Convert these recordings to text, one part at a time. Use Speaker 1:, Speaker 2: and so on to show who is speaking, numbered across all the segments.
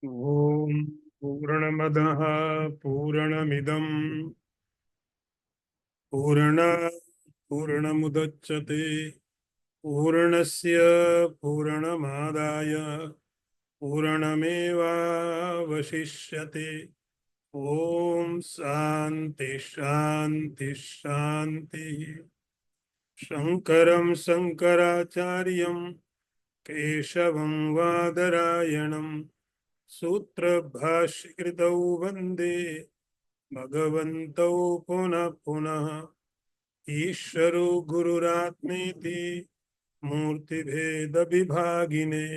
Speaker 1: ॐ पूर्णमदः पूर्णमिदं पूर्णमुदच्यते पूर्णस्य पूर्णमादाय पूर्णमेवावशिष्यते। ॐ शान्ति शान्ति शान्तिः। शङ्करं शङ्कराचार्यं केशवं वादरायणं सूत्रभाष्यकृतौ वन्दे भगवन्तौ पुनः पुनः। ईश्वरो गुरुरात्मेति मूर्तिभेदविभागिने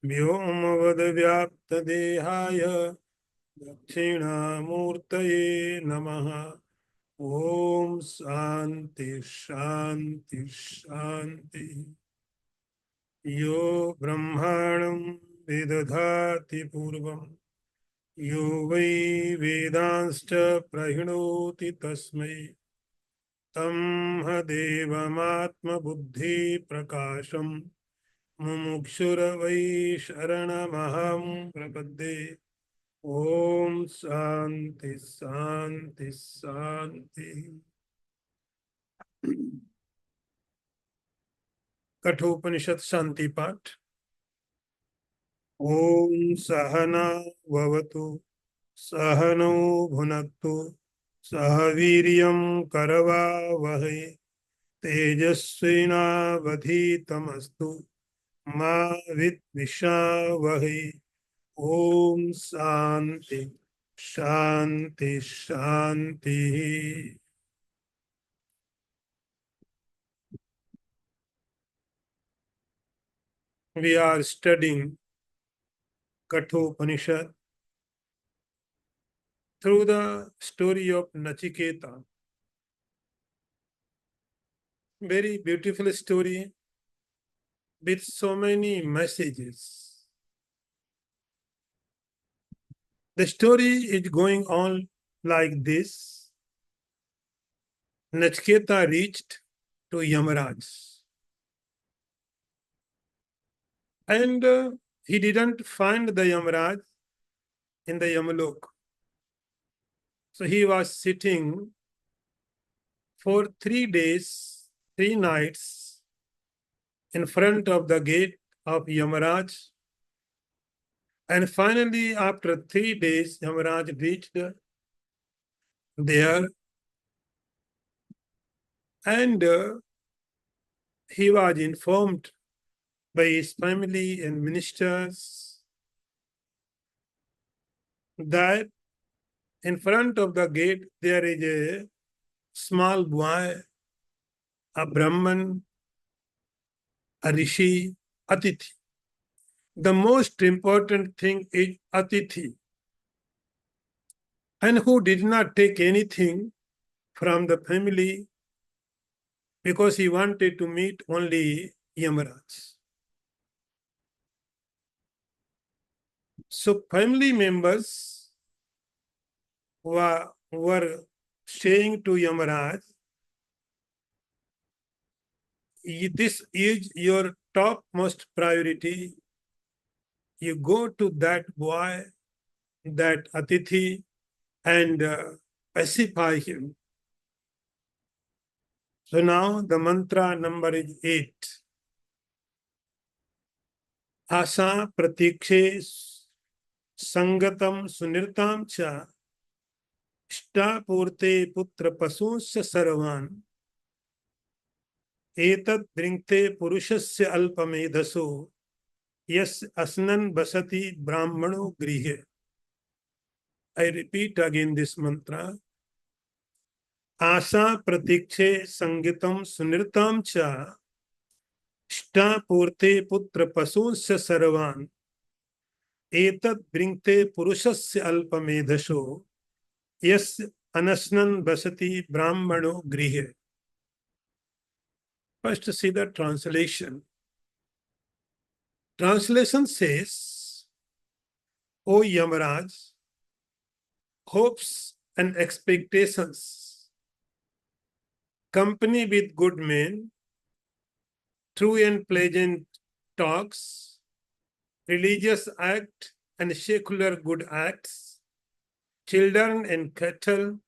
Speaker 1: व्योमवद्व्याप्तदेहाय दक्षिणामूर्तये नमः। ॐ शान्ति शान्ति शान्ति। यो ब्रह्माणं विदधाति पूर्वं यो वै वेदांश्च प्रहिणोति तस्मै तं देवमात्मबुद्धिप्रकाशं मुमुक्षुर्वै शरणमहं प्रपद्ये। ॐ शान्ति शान्ति शान्ति। कठोपनिषद शांति पाठ। ॐ सहना भवतु सहनौ भुनक्तु सह वीर्यं करवावहै तेजस्विनावधीतमस्तु मा विद्विषावहै। ॐ शान्ति शान्ति शान्ति। We are studying Kathopanishad through the story of Nachiketa. Very beautiful story with so many messages. The story is going on like this. Nachiketa reached to Yamaraj. And he didn't find the Yamaraj in the Yamalok. So he was sitting for 3 days, 3 nights in front of the gate of Yamaraj. And finally, after 3 days, Yamaraj reached there. And he was informed by his family and ministers that in front of the gate there is a small boy, a Brahman, a Rishi, Atithi. The most important thing is Atithi, and who did not take anything from the family because he wanted to meet only Yamaraj. So family members were saying to Yamaraj, this is your topmost priority. You go to that boy, that Atithi, and pacify him. So now the mantra number is 8. Asa pratikshe sangatam sunirtam cha Ishtapurte putra pasusya sarvan etat drinkte purushasya alpamedhaso yas asnan basati brahmano grihe. I repeat again this mantra. Asa pratikshe sangitam sunirtam cha Ishtapurte putra pasusya sarvan etat drinkte purushasya alpamedhaso Yes, anasnan basati brahmano grihe. First, see the translation. Translation says, O Yamaraj, hopes and expectations, company with good men, true and pleasant talks, religious act, and secular good acts, children and cattle,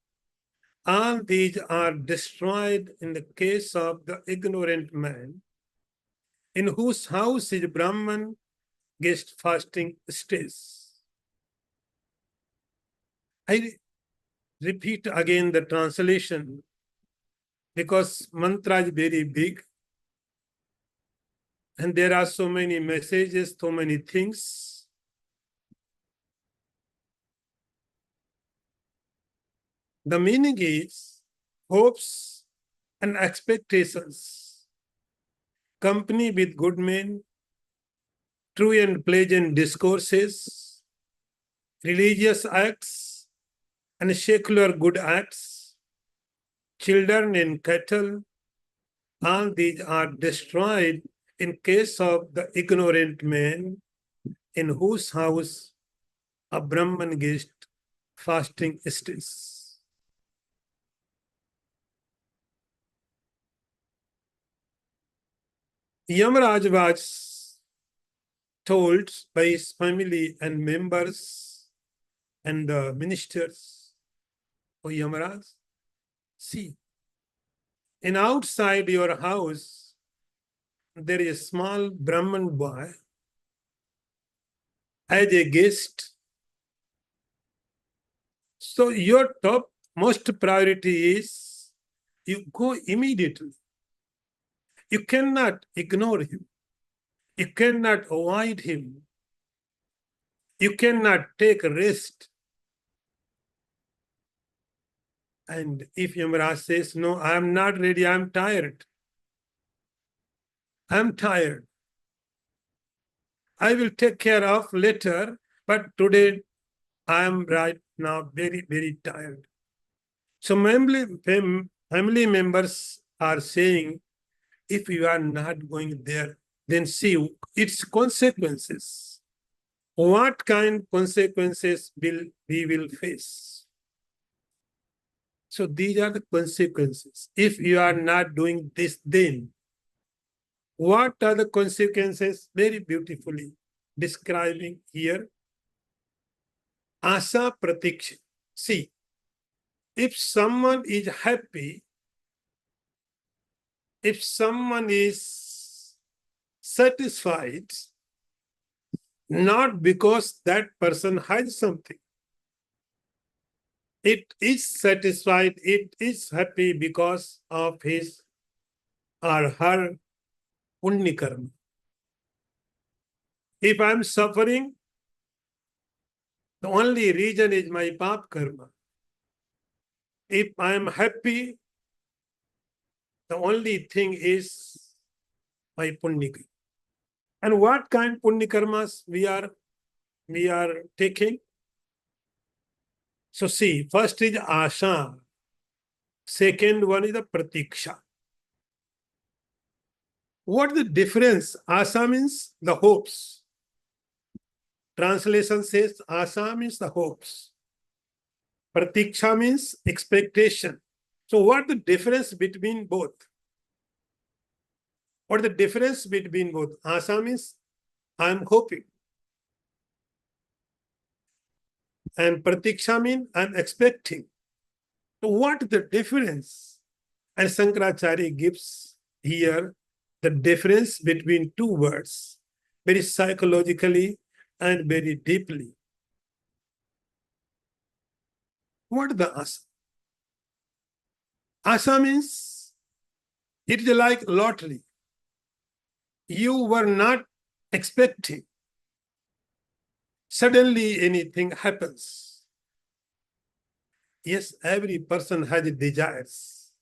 Speaker 1: all these are destroyed in the case of the ignorant man, in whose house is Brahman guest fasting stays. I repeat again the translation because mantra is very big and there are so many messages, so many things. The meaning is hopes and expectations, company with good men, true and pleasant discourses, religious acts and secular good acts, children and cattle, all these are destroyed in case of the ignorant man in whose house a Brahman guest fasting stays. Yamaraj was told by his family and members and the ministers, "Oh Yamaraj, see, in outside your house, there is a small Brahman boy as a guest. So your top most priority is you go immediately. You cannot ignore him. You cannot avoid him. You cannot take rest." And if Yamaraj says, "No, I am not ready, I am tired. I am tired. I will take care of later, but today I am right now very, very tired." So family members are saying, if you are not going there, then see its consequences. What kind of consequences will we will face? So these are the consequences. If you are not doing this, then what are the consequences? Very beautifully describing here. Asa pratiksha. See, if someone is happy, if someone is satisfied, not because that person has something. It is satisfied, it is happy because of his or her punya karma. If I'm suffering, the only reason is my pap karma. If I'm happy, the only thing is my punya karma. And what kind of punya karmas we are taking? So see, first is asha, second one is the pratiksha. What is the difference? Asa means the hopes. Translation says asa means the hopes. Pratiksha means expectation. So what is the difference between both? What is the difference between both? Asa means I am hoping. And pratiksha means I am expecting. So what is the difference? And Shankaracharya gives here the difference between two words, very psychologically and very deeply. What is the asa? Asa means it is like lottery. You were not expecting. Suddenly anything happens. Yes, every person has desires.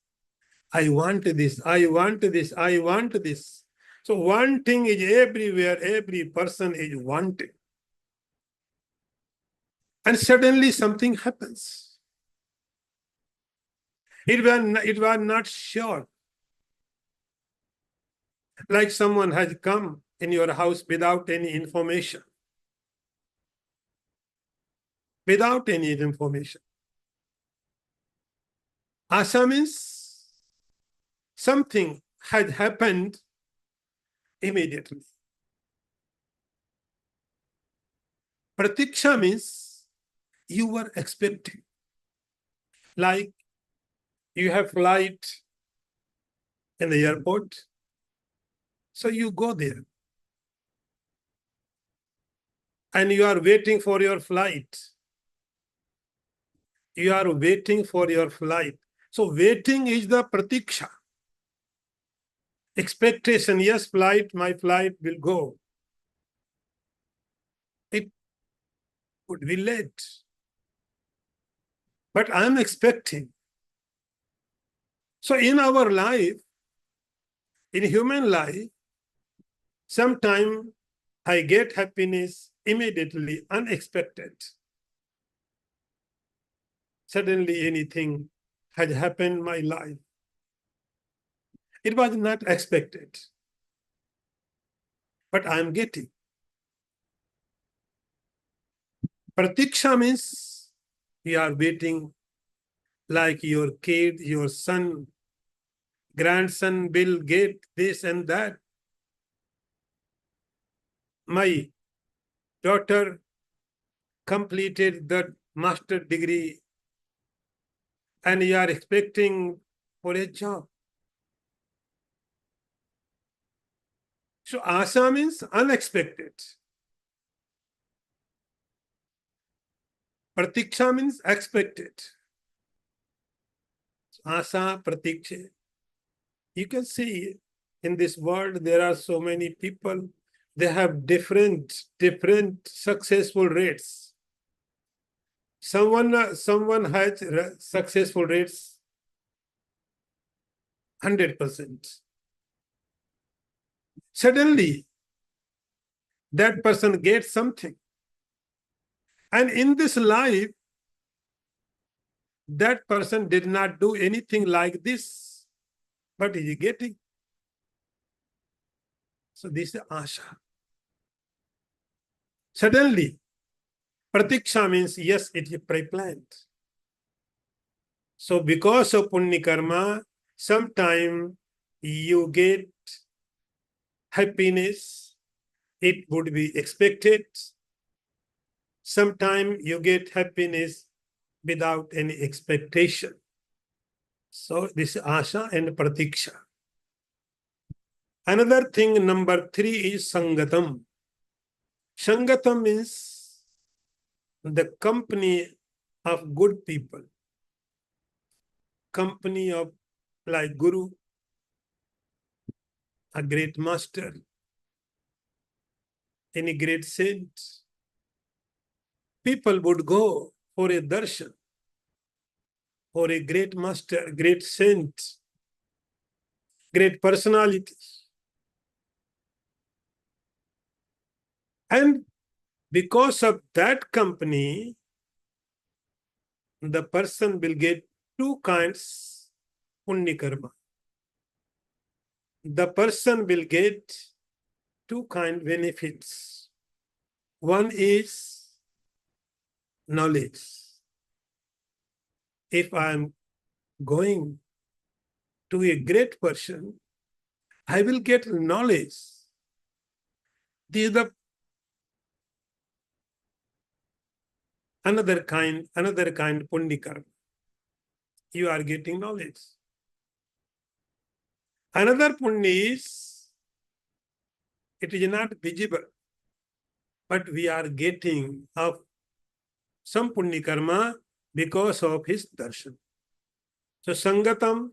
Speaker 1: I want this, I want this, I want this. So wanting is everywhere, every person is wanting. And suddenly something happens. It was not sure. Like someone has come in your house without any information. Without any information. Asa means something had happened, immediately. Pratiksha means you were expecting. Like you have flight in the airport, so you go there. And you are waiting for your flight. You are waiting for your flight. So waiting is the pratiksha. Expectation, yes, my flight will go. It could be late. But I am expecting. So in our life, in human life, sometimes I get happiness immediately, unexpected. Suddenly anything has happened in my life. It was not expected. But I am getting. Pratiksha means you are waiting like your kid, your son, grandson will get this and that. My daughter completed the master degree and you are expecting for a job. So asha means unexpected. Pratiksha means expected. Asha, pratiksha. You can see in this world there are so many people. They have different successful rates. Someone has successful rates 100%. Suddenly, that person gets something. And in this life, that person did not do anything like this, but he is getting. So this is asha. Suddenly, pratiksha means yes, it is pre-planned. So because of punya karma, sometime you get happiness, it would be expected. Sometime you get happiness without any expectation. So this is asha and pratiksha. Another thing, number 3 is sangatam. Sangatam means the company of good people. Company of like Guru, a great master, any great saint. People would go for a darshan, for a great master, great saint, great personality. And because of that company, the person will get two kinds punya karma. The person will get two kind benefits. One is knowledge. If I am going to a great person, I will get knowledge. This is the another kind punya karma. You are getting knowledge. Another punya is, it is not visible, but we are getting of some punya karma because of his darshan. So sangatam,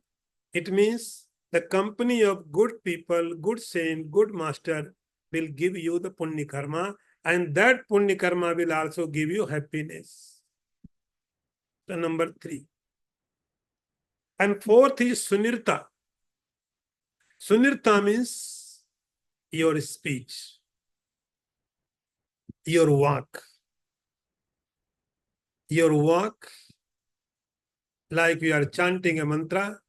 Speaker 1: it means the company of good people, good saint, good master will give you the punya karma, and that punya karma will also give you happiness. So number 3. And 4th is sunirta. Sunirta means your speech, your walk. Your walk, like we are chanting a mantra,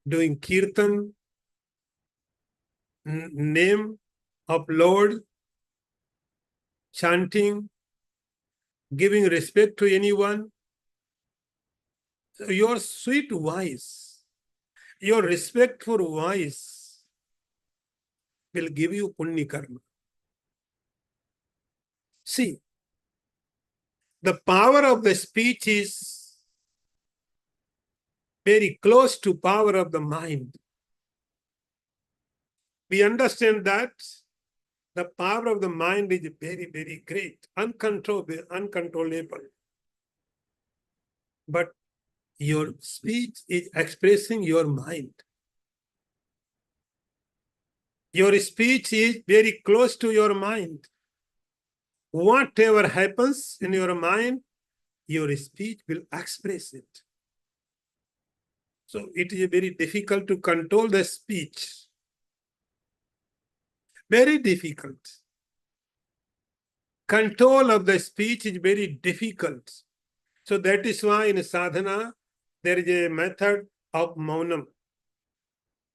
Speaker 1: doing kirtan, name of Lord, chanting, giving respect to anyone. Your sweet voice, your respectful voice will give you punya karma. See, the power of the speech is very close to power of the mind. We understand that the power of the mind is very, very great, uncontrollable. But your speech is expressing your mind. Your speech is very close to your mind. Whatever happens in your mind, your speech will express it. So it is very difficult to control the speech. Very difficult. Control of the speech is very difficult. So that is why in sadhana, there is a method of maunam,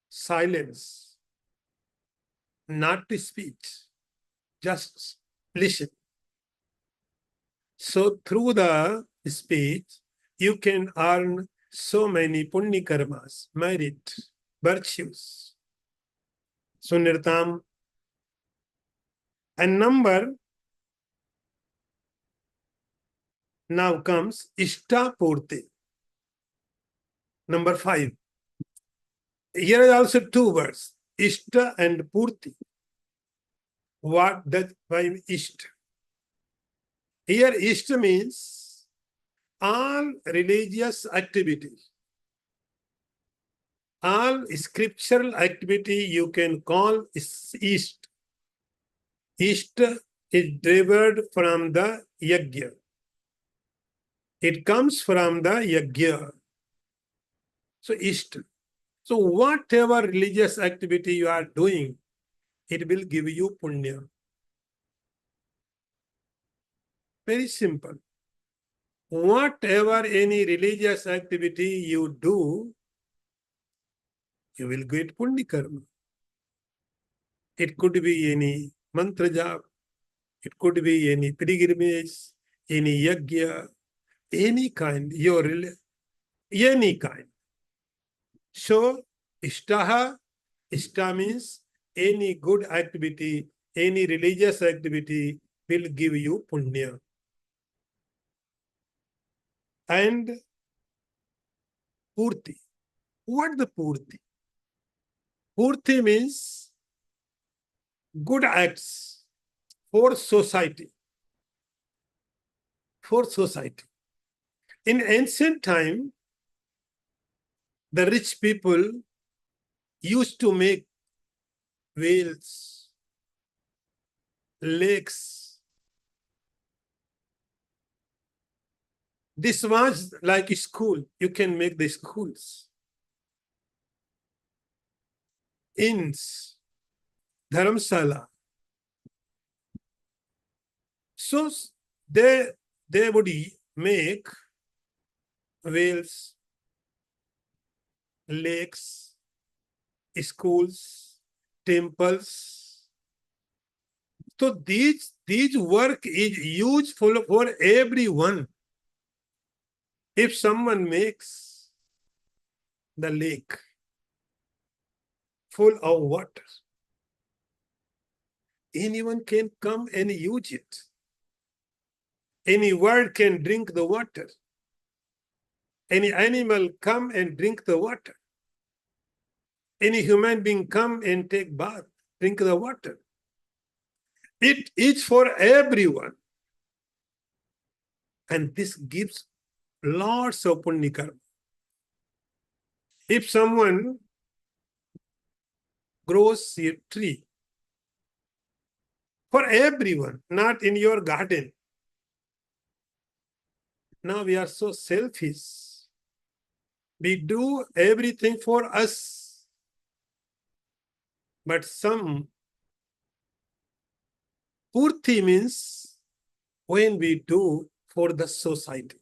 Speaker 1: silence, not to speech, just listen. So through the speech, you can earn so many punya karmas, merit, virtues. So nirtam, and number now comes ishta purti. Number 5. Here are also 2 words, ishta and purti. What does mean ishta? Here ishta means all religious activity, all scriptural activity you can call ishta. Ishta is derived from the yajna. It comes from the yajna. So ishta. So whatever religious activity you are doing, it will give you punya. Very simple. Whatever any religious activity you do, you will get punya karma. It could be any mantra jap, it could be any pilgrimage, any yajna, any kind, any kind. So, ishtaha means any good activity, any religious activity will give you punya. And purti. What the purti? Purti means good acts for society. For society. In ancient time, the rich people used to make wells, lakes. This was like a school. You can make the schools. Inns, dharamsala. So they would make wells, lakes, schools, temples. So these work is useful for everyone. If someone makes the lake full of water, anyone can come and use it. Any bird can drink the water. Any animal come and drink the water. Any human being come and take bath, drink the water. It is for everyone. And this gives lots of punya karma. If someone grows a tree for everyone, not in your garden. Now we are so selfish. We do everything for us. But some purti means when we do for the society.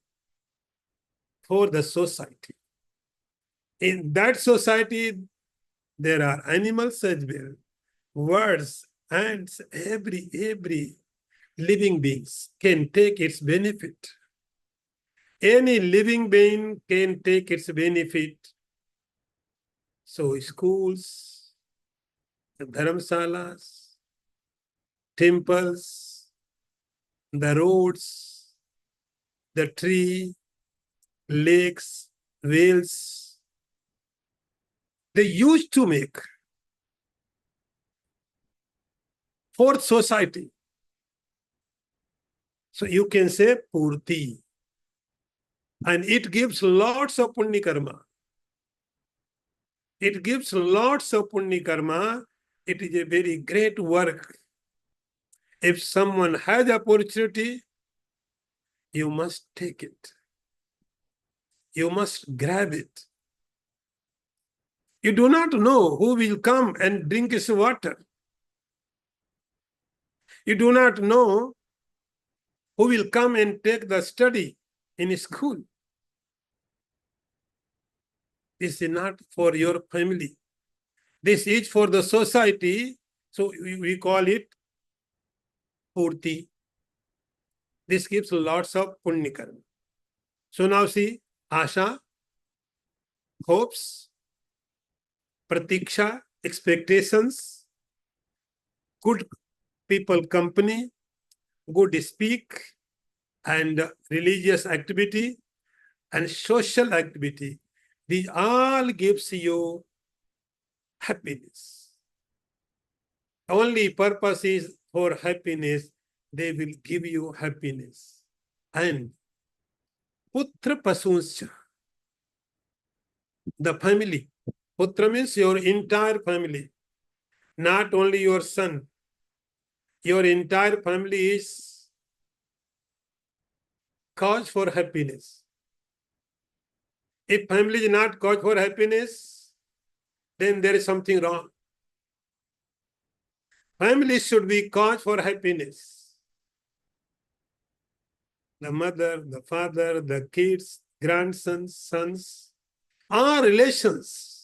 Speaker 1: For the society. In that society, there are animals as well, birds, ants, every living beings can take its benefit. Any living being can take its benefit. So schools, dharamsalas, temples, the roads, the tree, lakes, whales, they used to make for society. So you can say Purti. And it gives lots of Punya karma. It gives lots of Punya karma. It is a very great work. If someone has opportunity, you must take it. You must grab it. You do not know who will come and drink his water. You do not know who will come and take the study in school. This is not for your family. This is for the society. So we call it Purti. This gives lots of Punya karma. So now see, Asha, hopes, Pratiksha, expectations, good people company, good speak, and religious activity, and social activity. These all gives you happiness. Only purpose is for happiness. They will give you happiness. And Putra Pasunscha, the family. Putra means your entire family, not only your son. Your entire family is cause for happiness. If family is not cause for happiness, then there is something wrong. Family should be cause for happiness. The mother, the father, the kids, grandsons, sons, our relations.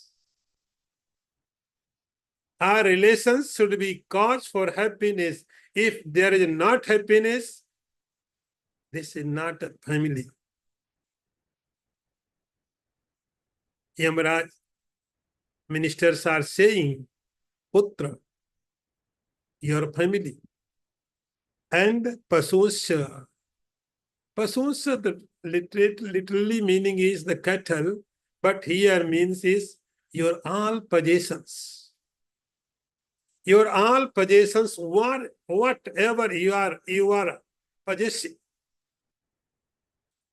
Speaker 1: Our relations should be cause for happiness. If there is not happiness, this is not a family. Yamaraj ministers are saying, Putra, your family. And Pasusha. Pasusha, the literally meaning is the cattle, but here means is your all possessions. Your all possessions, whatever you are possessing.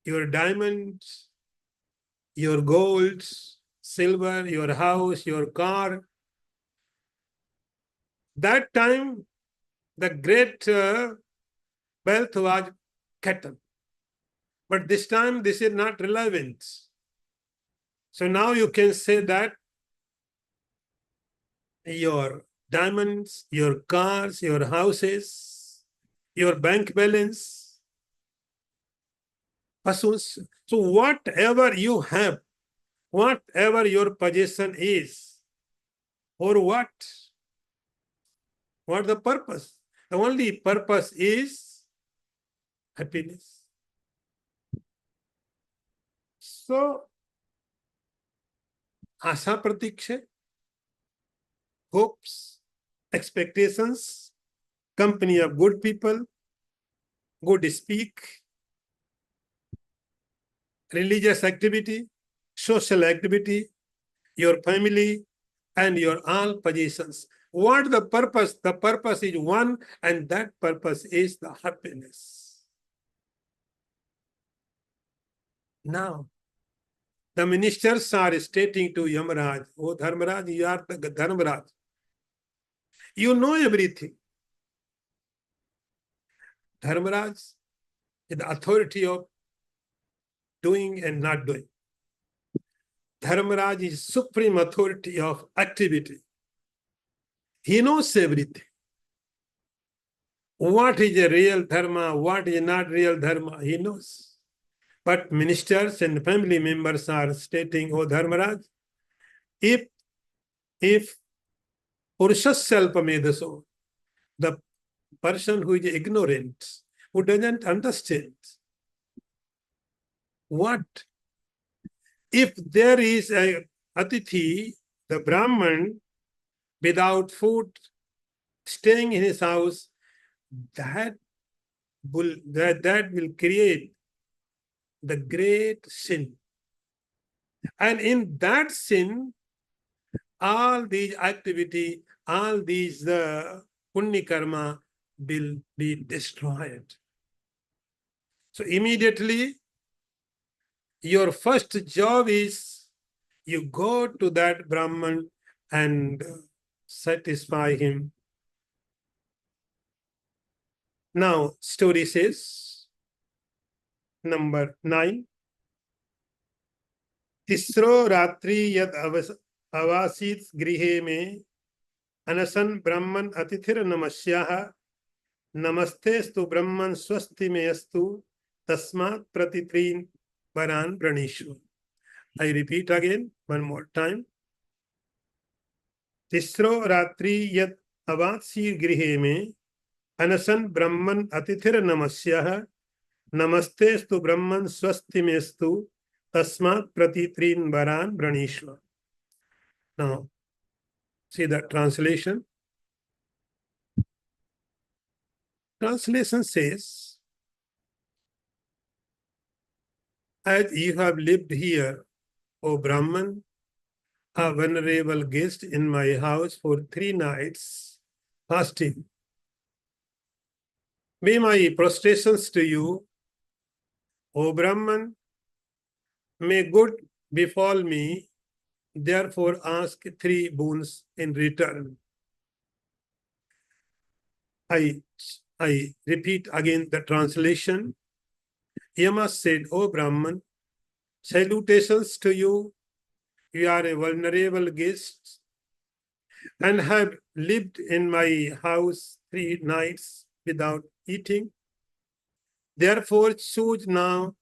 Speaker 1: Your diamonds, your gold, silver, your house, your car. That time, the great wealth was cattle. But this time, this is not relevant. So now you can say that your diamonds, your cars, your houses, your bank balance, so whatever you have, whatever your possession is, for what? What the purpose? The only purpose is happiness. So, Asha Pratiksha, hopes, expectations, company of good people, good speak, religious activity, social activity, your family, and your all possessions. What the purpose? The purpose is one, and that purpose is the happiness. Now, the ministers are stating to Yamaraj, oh Dharmaraj, you are the Dharmaraj. You know everything. Dharmaraj is the authority of doing and not doing. Dharmaraj is supreme authority of activity. He knows everything. What is a real dharma, what is not real dharma, he knows. But ministers and family members are stating, oh Dharmaraj, if Purushasya, the person who is ignorant, who doesn't understand, what if there is a Atithi, the Brahman, without food, staying in his house, that that will create the great sin. And in that sin, all these activity, all these punya karma will be destroyed. So immediately, your first job is you go to that Brahman and satisfy him. Now, story says, number 9. तीसरो रात्रि यद अवासीत गृहे में अनसन ब्रह्मन अतिथिर नमस्याः नमस्तेस्तु ब्रह्मन स्वस्ति में अस्तु तस्मात् प्रतित्रीन वरान प्रणीषु. I repeat again one more time. तीसरो रात्रि यद अवासी गृहे में अनसन ब्रह्मन अतिथिर नमस्याः नमस्तेस्तु ब्रह्मन स्वस्ति में अस्तु तस्मात् प्रतित्रीन वरान प्रणीषु. Now, see the translation. Translation says, as you have lived here, O Brahman, a venerable guest in my house for 3 nights, fasting, may my prostrations to you, O Brahman, may good befall me, therefore ask 3 boons in return. I repeat again the translation. Yama said, O Brahman, salutations to you. You are a vulnerable guest and have lived in my house 3 nights without eating. Therefore, choose now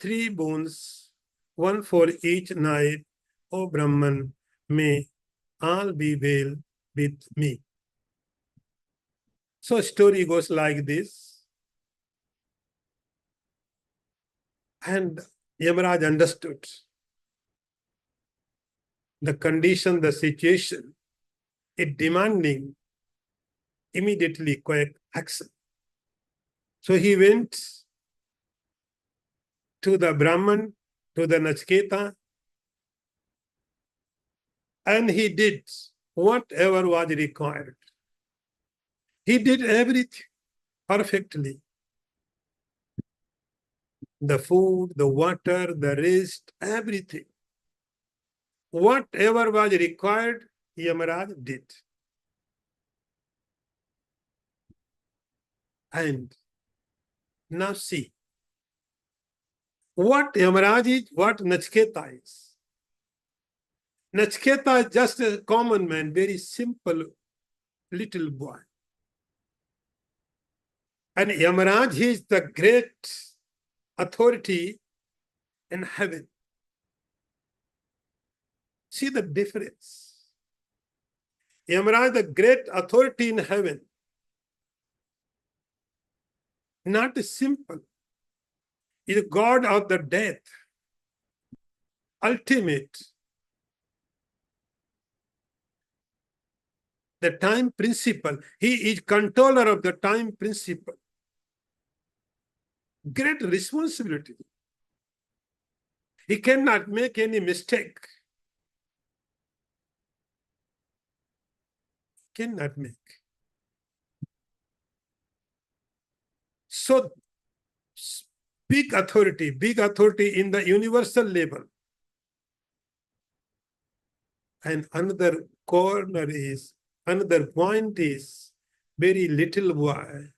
Speaker 1: 3 boons, 1 for each night. O Brahman, may all be well with me. So story goes like this. And Yamaraj understood the condition, the situation, it demanding immediately quick action. So he went to the Brahman, to the Nachketa, and he did whatever was required. He did everything perfectly. The food, the water, the rest, everything. Whatever was required, Yamaraj did. And now see, what Yamaraj is, what Nachketa is. Nachketa is just a common man, very simple little boy. And Yamaraj is the great authority in heaven. See the difference. Yamaraj, the great authority in heaven, not simple. He is God of the death, ultimate. The time principle. He is controller of the time principle. Great responsibility. He cannot make any mistake. Cannot make. So, big authority in the universal level. And another corner is, another point is, very little boy,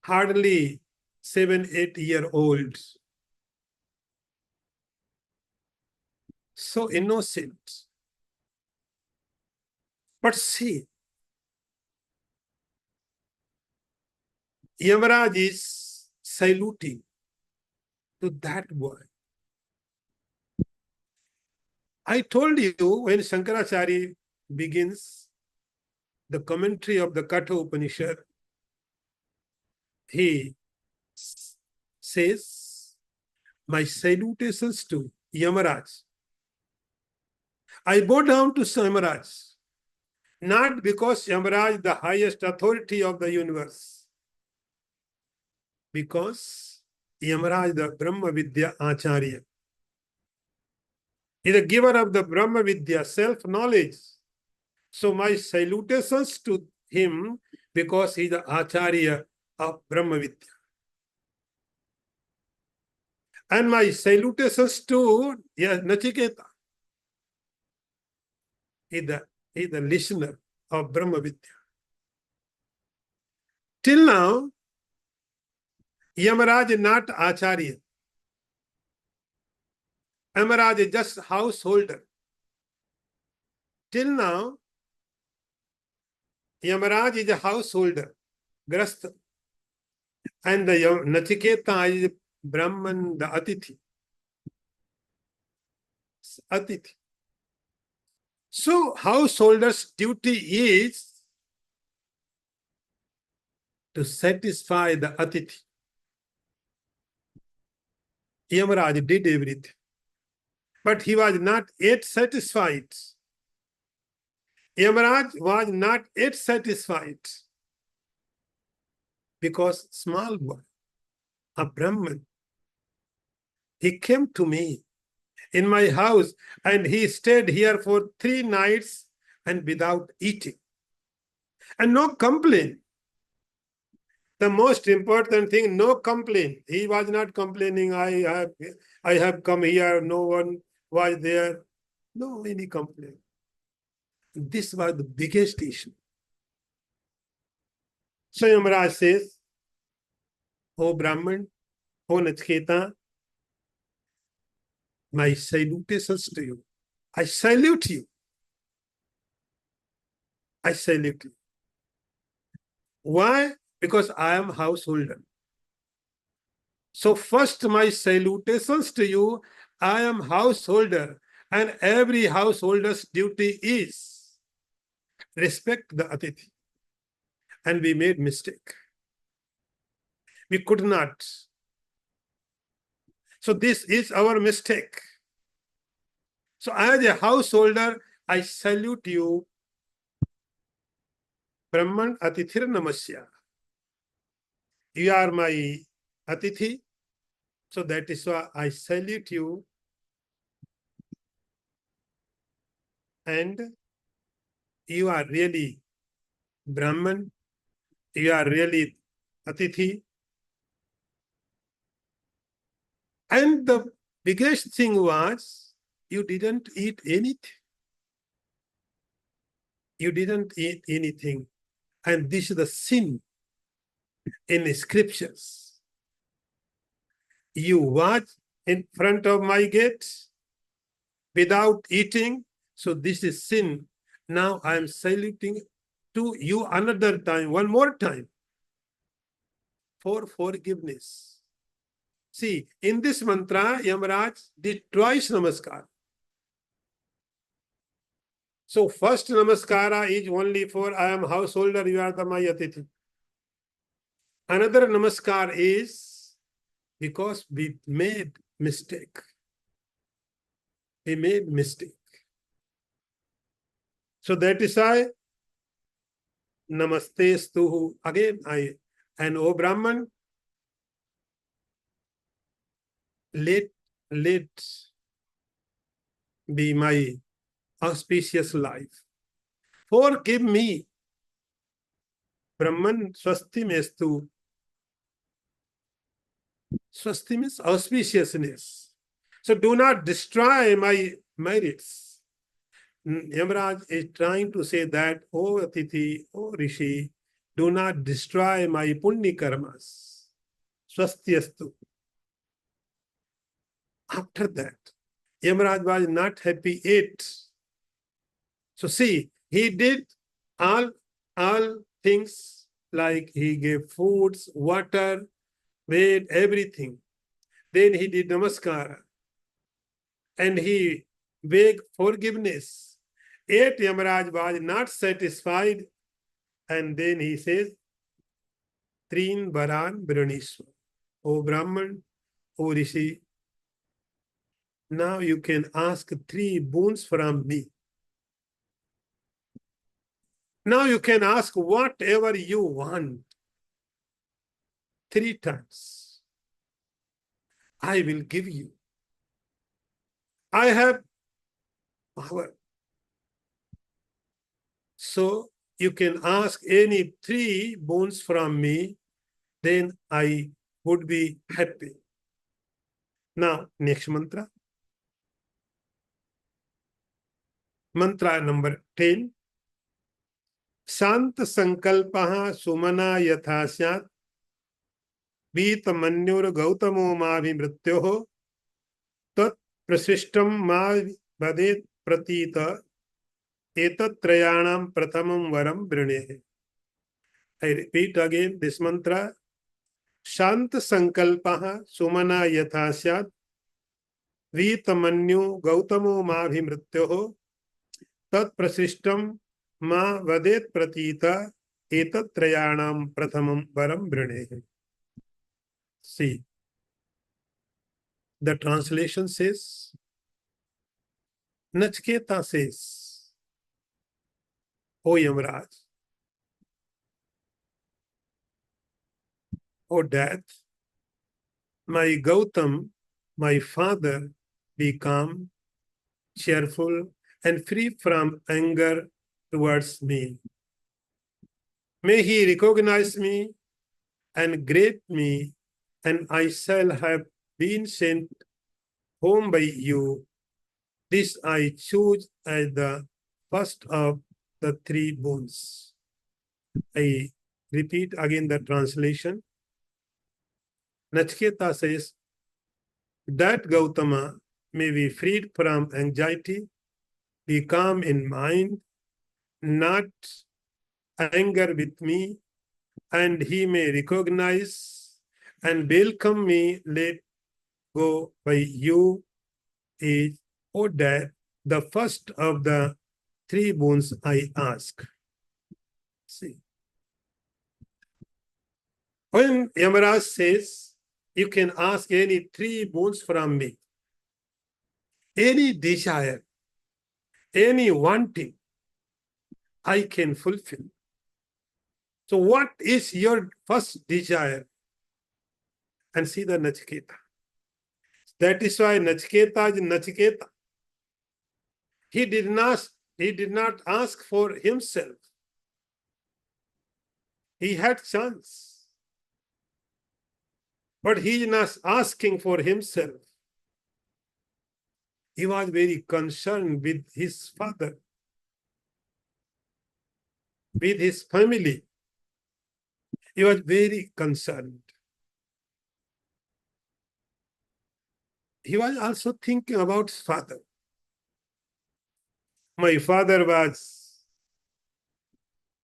Speaker 1: hardly 7-8-year-old. So innocent. But see, Yamaraj is saluting to that boy. I told you when Shankaracharya begins the commentary of the Kathopanishad, he says, my salutations to Yamaraj. I bow down to Yamaraj, not because Yamaraj is the highest authority of the universe, Because Yamaraj, the Brahma Vidya Acharya, is the giver of the Brahma Vidya, self-knowledge. So my salutations to him because he is the Acharya of Brahma Vidya. And my salutations to Nachiketa. He is the listener of Brahma Vidya. Till now, Yamaraj is not Acharya. Yamaraj is just householder. Till now, Yamaraj is a householder, Grastha. And the Nachiketa is Brahman, the Atithi. Atithi. So, householder's duty is to satisfy the Atithi. Yamaraj did everything. But he was not yet satisfied. Yamaraj was not yet satisfied. Because small boy, a Brahman, he came to me in my house and he stayed here for 3 nights and without eating. And no complaint. The most important thing, no complaint. He was not complaining, I have come here, no one was there. No any complaint. This was the biggest issue. So Yamaraj says, O Brahman, O Nachiketa, my salutations to you. I salute you. I salute you. Why? Because I am householder. So first my salutations to you, I am householder, and every householder's duty is respect the Atithi. And we made mistake. We could not. So this is our mistake. So as a householder, I salute you. Brahman Atithir Namasya. You are my Atithi. So that is why I salute you. And you are really Brahman. You are really Atithi. And the biggest thing was, you didn't eat anything. You didn't eat anything. And this is the sin in the scriptures. You watch in front of my gate without eating. So this is sin. Now I am saluting to you another time, one more time, for forgiveness. See, in this mantra, Yamaraj did twice namaskar. So first namaskara is only for I am householder, you are the my Atithi. Another namaskar is because we made mistake. We made mistake. So that is why Namaste Stuhu. Again, and O Brahman, let be my auspicious life. Forgive me. Brahman Swasti Mestu. Swasti means auspiciousness. So do not destroy my merits. Yamaraj is trying to say that, O Atithi, O Rishi, do not destroy my punya karmas. Swastyastu. After that, Yamaraj was not happy yet. So see, he did all things, like he gave foods, water, made everything. Then he did namaskara. And he begged forgiveness. Yet Yamaraj was not satisfied. And then he says, Trin Baran Brahniswa. O Brahman, O Rishi, now you can ask 3 boons from me. Now you can ask whatever you want. 3 times. I will give you. I have power. So you can ask any 3 boons from me, then I would be happy. Now, next mantra. Mantra number 10. शांत संकल्पः सुमना यथा स्यात् वीतमन्युर्गौतमो माभिमृत्योः तत् प्रशिष्टं मा वदेत् प्रतीत एतत्त्रयाणां प्रथमं वरं वृणेः. I repeat again this mantra. शांत संकल्पः सुमना यथा स्यात् वीतमन्यु गौतमो माभिमृत्योः तत् प्रशिष्टं मा वदेत् प्रतीत एतत्त्रयाणां प्रथमं वरं वृणेः. See, the translation says, Nachketa says, O Yamraj, O death, my Gautam, my father, be calm, cheerful, and free from anger towards me. May he recognize me and greet me, and I shall have been sent home by you. This I choose as the first of the 3 boons. I repeat again the translation. Nachketa says that Gautama may be freed from anxiety, be calm in mind, not anger with me, and he may recognize and welcome me, let go by you is, O death, the first of the 3 boons I ask. See, when Yamaraj says, you can ask any 3 boons from me, any desire, any wanting, I can fulfill. So what is your first desire? And see the Nachiketa. That is why Nachiketa is Nachiketa. He did not ask for himself. He had chance. But he is not asking for himself. He was very concerned with his father, with his family. He was very concerned. He was also thinking about his father. My father was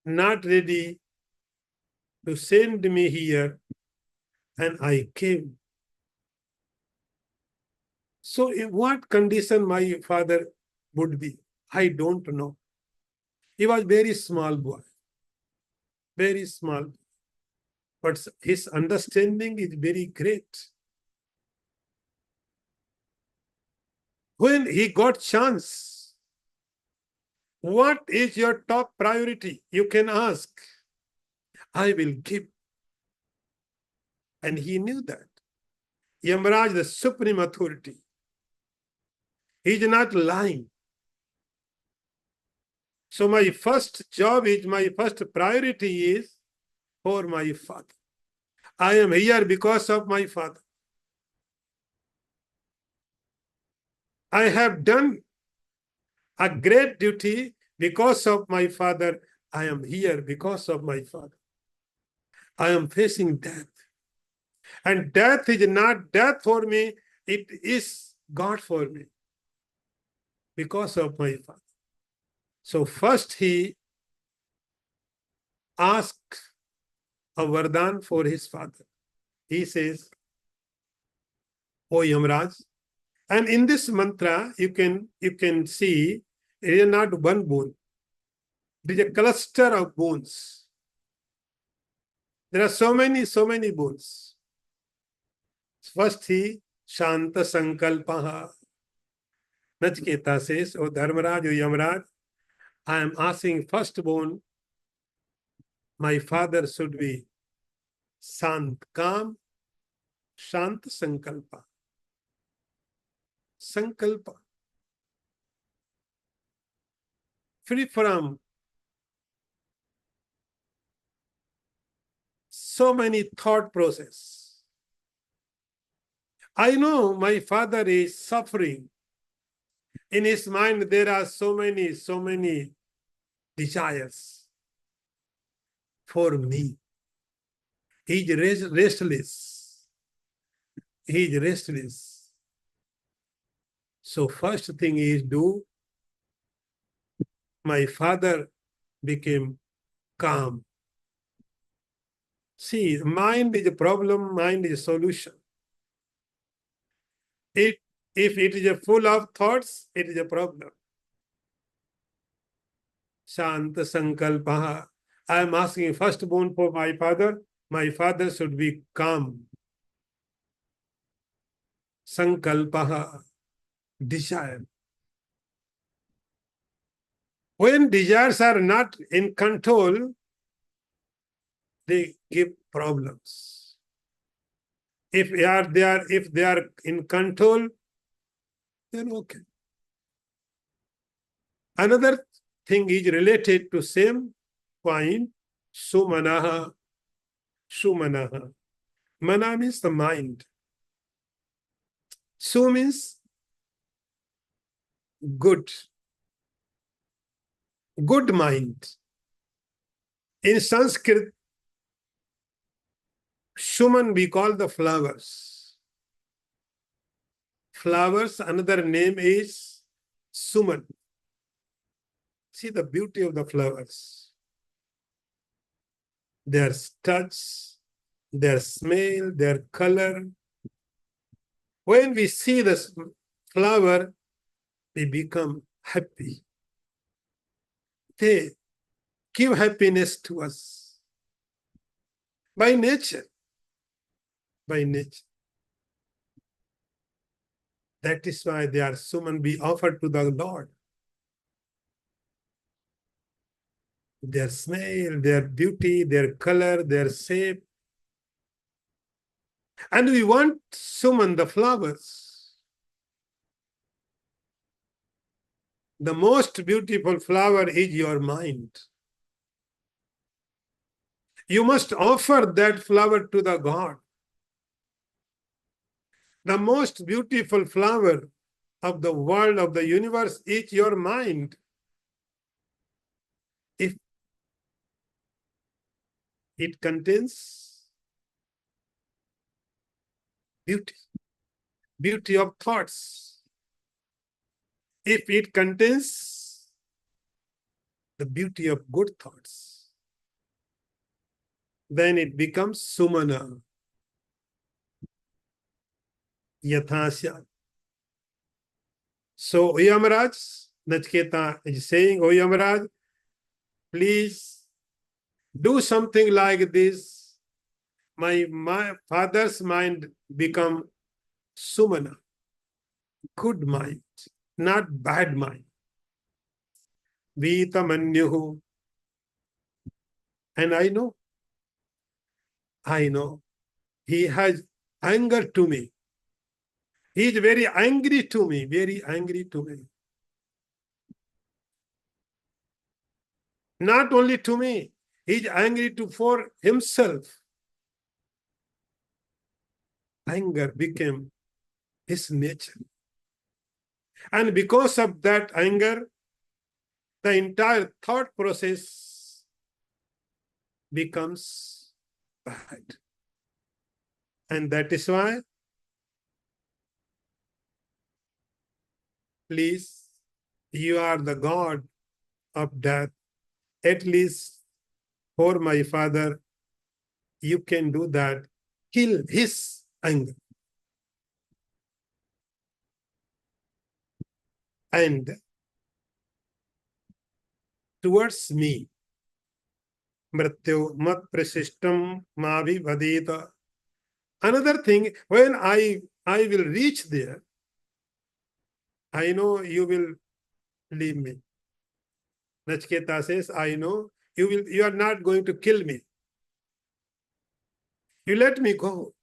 Speaker 1: not ready to send me here, and I came. So in what condition my father would be, I don't know. He was very small boy, very small. But his understanding is very great. When he got chance, what is your top priority? You can ask. I will give. And he knew that. Yamaraj, the supreme authority. He is not lying. So my first job is, my first priority is for my father. I am here because of my father. I have done a great duty because of my father. I am here because of my father. I am facing death. And death is not death for me, it is God for me because of my father. So first he asked a vardhan for his father. He says, O Yamraj, and in this mantra you can see it is not one boon. It is a cluster of boons. There are so many boons. First he Shanta Sankalpaha. Nachiketa says, O Dharmaraj, O Yamraj, I am asking first boon, my father should be शांत, काम, शांत संकल्प, संकल्प, free from so many thought process. I know my father is suffering. In his mind, there are so many desires for me. He is restless. He is restless. So first thing is do. My father became calm. See, mind is a problem, mind is a solution. It, if it is a full of thoughts, it is a problem. Shanta Sankalpaha. I am asking firstborn for my father. My father should be calm. Sankalpaha. Desire. When desires are not in control, they give problems. If they are in control, then okay. Another thing is related to same point. Sumanaha. Sumanaha. Mana means the mind. Su means good. Good mind. In Sanskrit, Shuman we call the flowers. Flowers, another name is Suman. See the beauty of the flowers. Their touch, their smell, their color. When we see the flower, we become happy. They give happiness to us by nature. By nature. That is why they are suman be offered to the Lord. Their smell, their beauty, their color, their shape. And we want suman, the flowers. The most beautiful flower is your mind. You must offer that flower to the God. The most beautiful flower of the world, of the universe, is your mind. If it contains beauty, beauty of thoughts. If it contains the beauty of good thoughts, then it becomes sumana, yathasya. So, O Yamaraj, Nachketa is saying, O Yamaraj, please do something like this. My father's mind become sumana, good mind, not bad mind. Vitamanyuhu. And I know, he has anger to me. He is very angry to me, very angry to me. Not only to me, he is angry for himself. Anger became his nature. And because of that anger, the entire thought process becomes bad. And that is why, please, you are the God of death. At least for my father, you can do that. Kill his anger. And towards me, mrityu mat prasishtam mavi vadeta. Another thing, when I will reach there, I know you will leave me. Nachketa says, I know you are not going to kill me. You let me go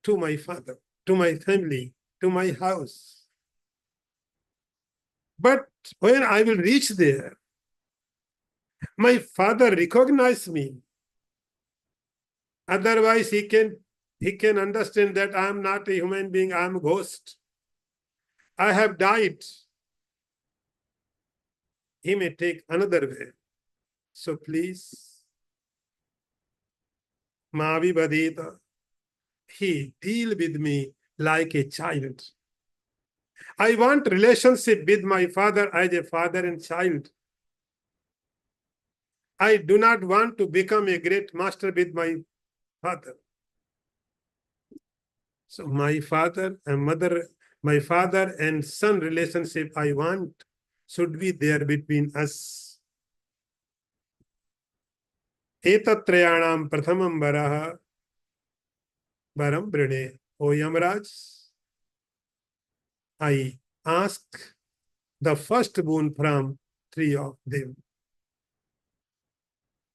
Speaker 1: to my father, to my family, to my house. But when I will reach there, my father recognize me. Otherwise, he can understand that I am not a human being, I am a ghost. I have died. He may take another way. So please, Mavi Badita, he deal with me like a child. I want relationship with my father as a father and child. I do not want to become a great master with my father. So my father and mother, my father and son relationship I want should be there between us. Etatrayanam prathamam varaha varam brine. O Yamaraj, I ask the first boon from three of them.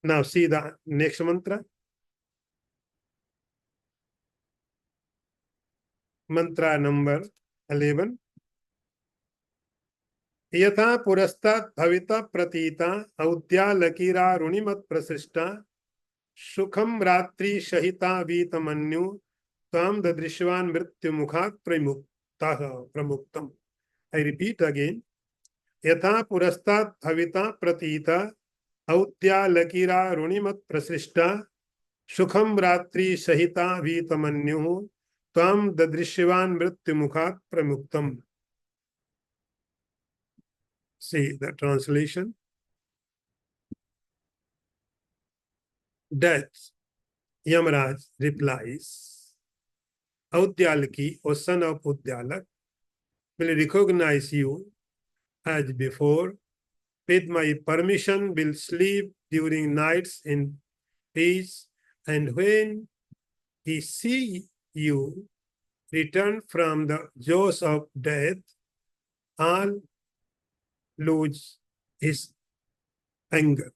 Speaker 1: Now see the next mantra. Mantra number 11. यथा पुरस्तात् भविता प्रतीता औद्या लकीरा रुणिमत प्रशिष्टा सुखम रात्रि सहिता वीतमन्यु त्वाम ददृश्यवान मृत्यु मुखात् प्रमुक्तम. I repeat again. यथा पुरस्तात् भविता प्रतीता औद्या लकीरा रुणिमत प्रशिष्टा सुखम रात्रि सहिता वीतमन्यु त्वाम ददृश्यवान मृत्यु मुखात् प्रमुक्तम. See the translation. Death. Yamaraj replies, Audyalaki, O son of Udyalak, will recognize you as before. With my permission, will sleep during nights in peace, and when he see you return from the jaws of death, all lose his anger.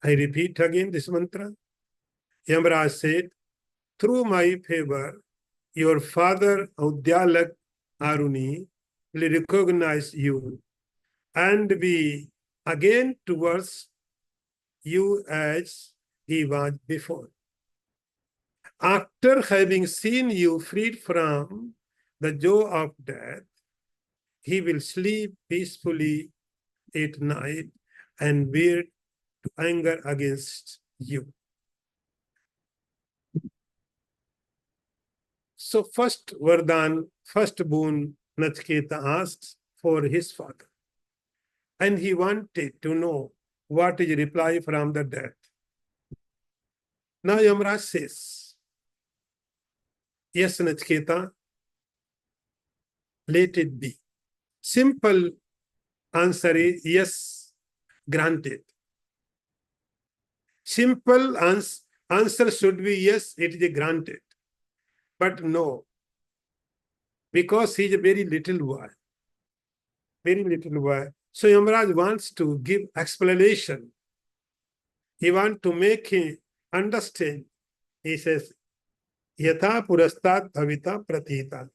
Speaker 1: I repeat again this mantra. Yamaraj said, through my favor, your father Udyalak Aruni will recognize you and be again towards you as he was before. After having seen you freed from the jaw of death, he will sleep peacefully at night and bear anger against you. So first Vardhan, first boon, Nachiketa asks for his father. And he wanted to know what is reply from the death. Now Yamaraj says, yes, Nachiketa, let it be. Simple answer is yes, granted. Simple answer should be yes, it is granted. But no, because he is a very little boy. Very little boy. So Yamaraj wants to give explanation. He wants to make him understand. He says, Yatha purastat bhavita pratita.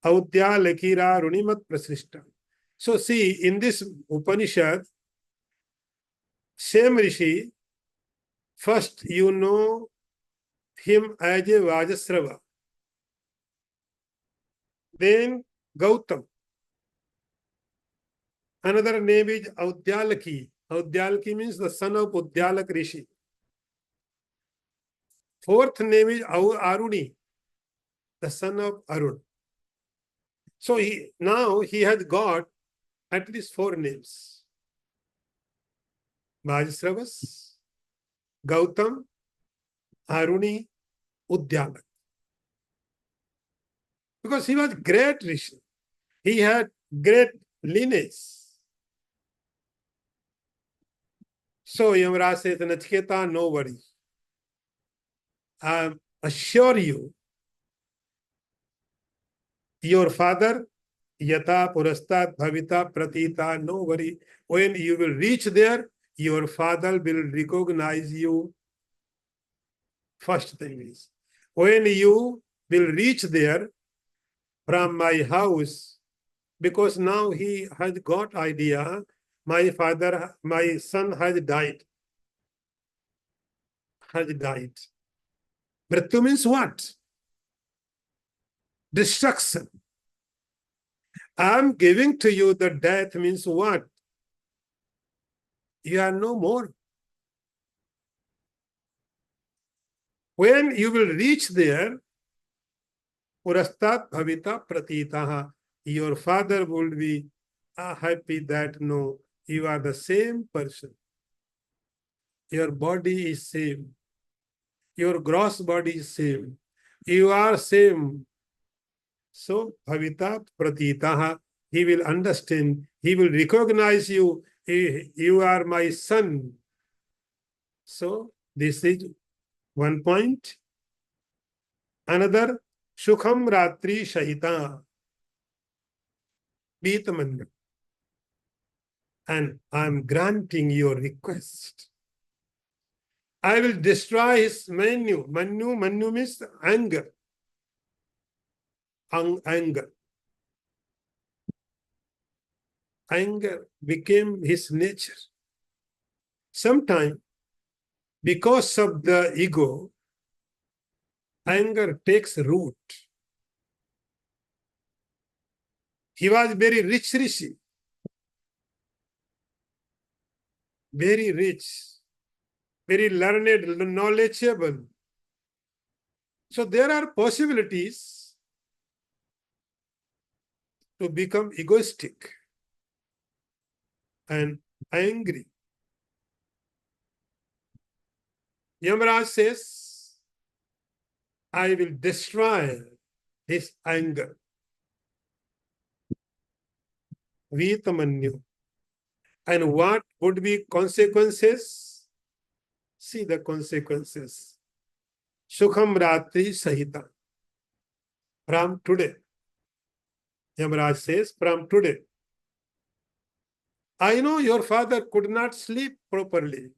Speaker 1: Audya lakira runimat prasrishta. So see, in this Upanishad, same Rishi, first you know him as a Vajasrava. Then Gautam. Another name is Audyalaki. Audyalaki means the son of Udyalak Rishi. Fourth name is Aruni, the son of Arun. So now he has got at least four names. Vajasravas, Gautam, Aruni, Udyalak. Because he was great Rishi. He had great lineage. So Yamaraj says, Nachiketa, no worry. I assure you, your father, Yata Purastat Bhavita Pratita, no worry. When you will reach there, your father will recognize you. First thing is, when you will reach there from my house, because now he has got idea, my son has died. Mrityu means what? Destruction. I'm giving to you the death means what? You are no more. When you will reach there, Purastat Bhavita Pratitaha, your father will be happy that no, you are the same person. Your body is same. Your gross body is same. You are same. So Bhavita Pratitaha, he will understand, he will recognize you. You are my son. So this is one point. Another, Sukham Ratri Shahita, Beetamanyu. And I'm granting your request. I will destroy his manu. Manu means anger. Anger. Anger became his nature. Sometimes, because of the ego, anger takes root. He was very rich rishi, very rich, very learned, knowledgeable. So there are possibilities to become egoistic and angry. Yamaraj says, I will destroy his anger. Vitamanyu. And what would be consequences? See the consequences. Sukham Ratri Sahita. From today. Yamaraj says, from today. I know your father could not sleep properly.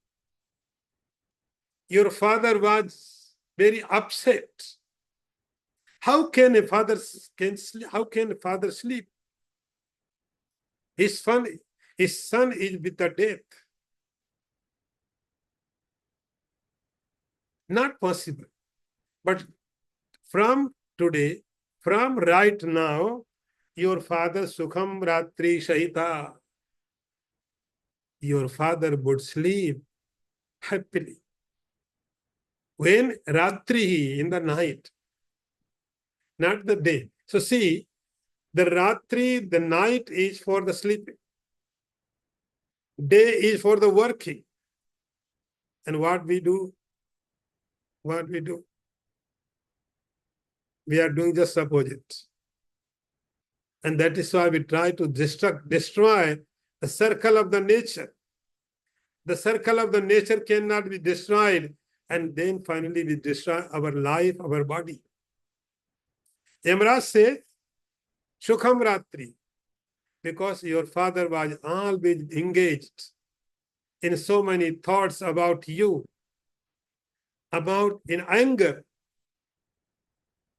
Speaker 1: Your father was very upset. How can a father sleep? How can a father sleep? His son is with the death. Not possible. But from today, from right now, your father Sukham Ratri Shahita, your father would sleep happily. When Ratri, in the night, not the day. So see, the Ratri, the night is for the sleeping. Day is for the working. And what we do? What we do? We are doing just opposite. And that is why we try to destroy the circle of the nature. The circle of the nature cannot be destroyed. And then finally we destroy our life, our body. Yamaraj says, Sukham Ratri, because your father was always engaged in so many thoughts about you, about in anger.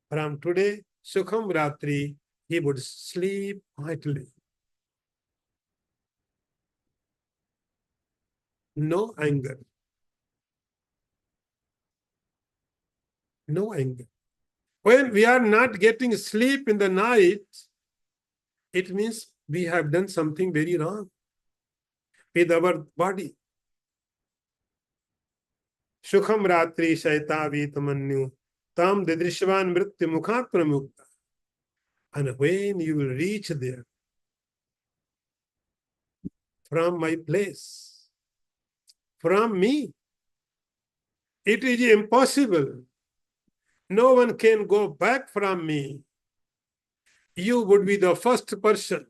Speaker 1: From today, Sukham Ratri, he would sleep quietly. No anger. No anger. When we are not getting sleep in the night, it means we have done something very wrong with our body. Sukham Ratri Shaita Vitamanyu Tam Didrishvan Mrityu Mukhat Pramukta. And when you will reach there, from my place, from me, it is impossible. No one can go back from me. You would be the first person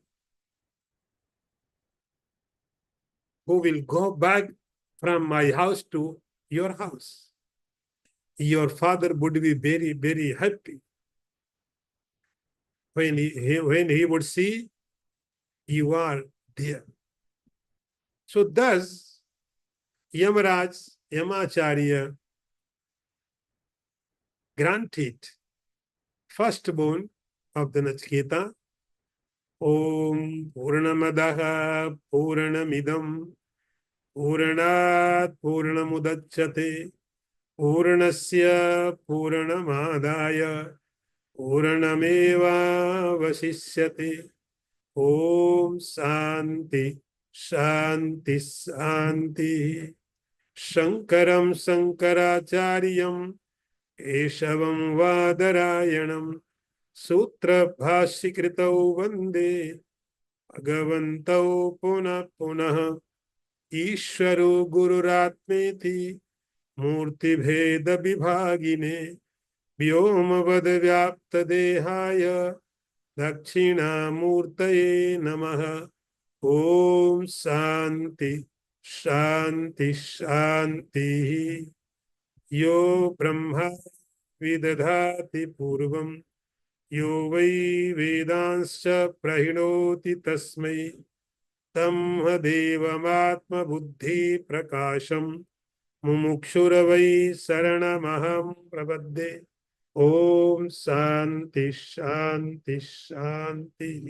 Speaker 1: who will go back from my house to your house. Your father would be very, very happy when he would see you are there. So thus, Yamaraj, Yamacharya granted firstborn of the Nachiketa. Om Purnamadaha Purnamidam Purnat Purnamudachyate Purnasya Purnamadaya Purnameva Vasishyate. Om Shanti Shanti Shanti. Shankaram Shankaracharyam Eshavam Vadarayanam Sutra Bhashikritau Vande Bhagavantau Punah Punah Ishvaro Gururatmeti Murti Bheda Vibhagine Vyomavad Vyapta Dehaya Dakshinamurtaye Namaha. Om Shanti Shanti Shanti. Yo Brahma Vidadhati Purvam Yo Vai Vedanscha Prahinoti Tasmai Tam Devamatma Buddhi Prakasham Mumukshura Saranamaham Prabadde. Om Shanti Shanti Shanti.